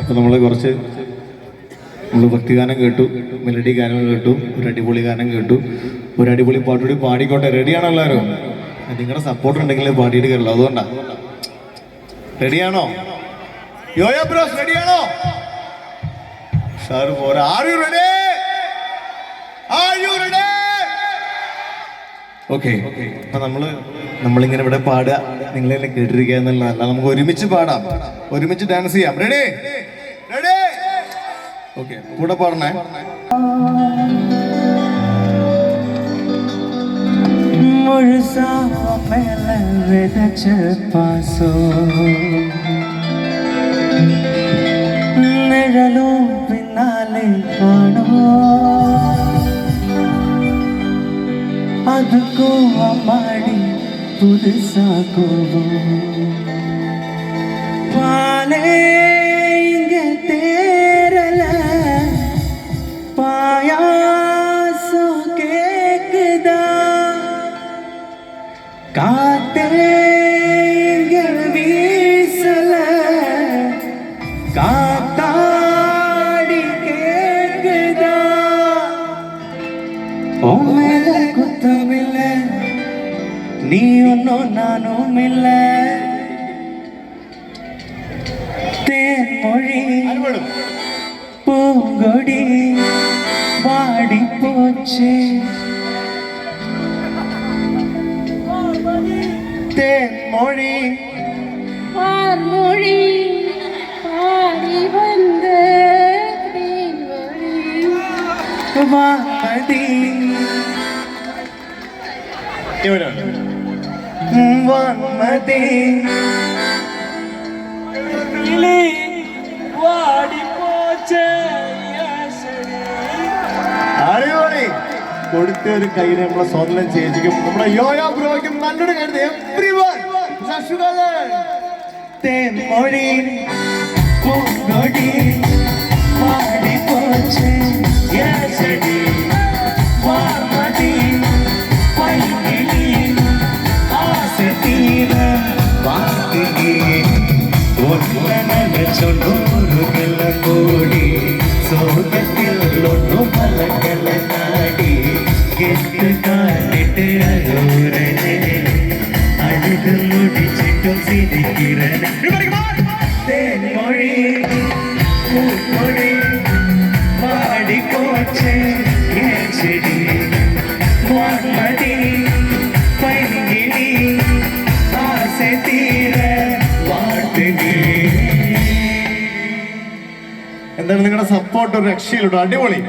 അപ്പോൾ നമ്മൾ ഭക്തിഗാനം കേട്ടു, മെലഡി ഗാനങ്ങൾ കേട്ടു, ഒരു അടിപൊളി ഗാനം കേട്ടു, ഒരു അടിപൊളി പാട്ടുകൂടി പാടിക്കോട്ടെ. റെഡിയാണോ എല്ലാവരും? നിങ്ങളുടെ സപ്പോർട്ട് ഉണ്ടെങ്കിൽ പാടിയിട്ട് കയറില്ല, അതുകൊണ്ടാ. റെഡിയാണോ? യോയോ ബ്രോസ് റെഡിയാണോ? സാറ് പോരാ. Are you ready? ഓക്കെ. അപ്പൊ നമ്മളിങ്ങനെ ഇവിടെ പാടുക, നിങ്ങളെല്ലാം കേട്ടിരിക്കുക എന്നുള്ളതല്ല, നമുക്ക് ഒരുമിച്ച് പാടാം, ഒരുമിച്ച് ഡാൻസ് ചെയ്യാം. റെഡി? ഓക്കെ, കൂടെ പാടണേ. നിഴലും പിന്നാലെ കാണോ அதுக்கும் அம்மாடி புதுசாக்குவோம் பாலே இங்க தேரல பாயாசம் கேக்குதா காத்தே இங்க வீசல காத்தாடி கேக்குதா ஓமேல குத்தமில்ல நீ ஒன்னும் நானும் இல்ல தேன்மொழி பூங்கொடி வாடி போச்சு தேன்மொழி மொழி பாடி வந்த தேன்மொழி வாமதி വാൻമതി അടിപൊളി. കൊടുത്ത ഒരു കൈയ്യിൽ നമ്മളെ സ്വന്തം ചേച്ചിക്കും നമ്മുടെ യോയോ ബ്രോയ്ക്കും നല്ലൊരു കരുതി. എവ്രിവൺ തേൻമൊഴി പൂങ്കൊടി പാടി പോച്ച് യാസടി വാർമതി പൈകിളി ആസെ തീര വാക്കിനി ഒന്നന ചൊണ്ണൂറുകള കോടി സ്വർഗത്തിൽ ഒന്നു മലകള നാടി കെട്ട് കാണിട്ട് അരോരനെ അഴുതു മുടിച്ചിട്ടും സിരിക്കിരനെ തേൻമൊഴി പൂമൊഴി പാടി പോച്ച് ചെടി വാൻമതി പൈകിളി ആസെ തീര വാട്ടുകി. എന്താണ് നിങ്ങളുടെ സപ്പോർട്ട്? ഒരു രക്ഷയിലുണ്ടോ? അടിപൊളി.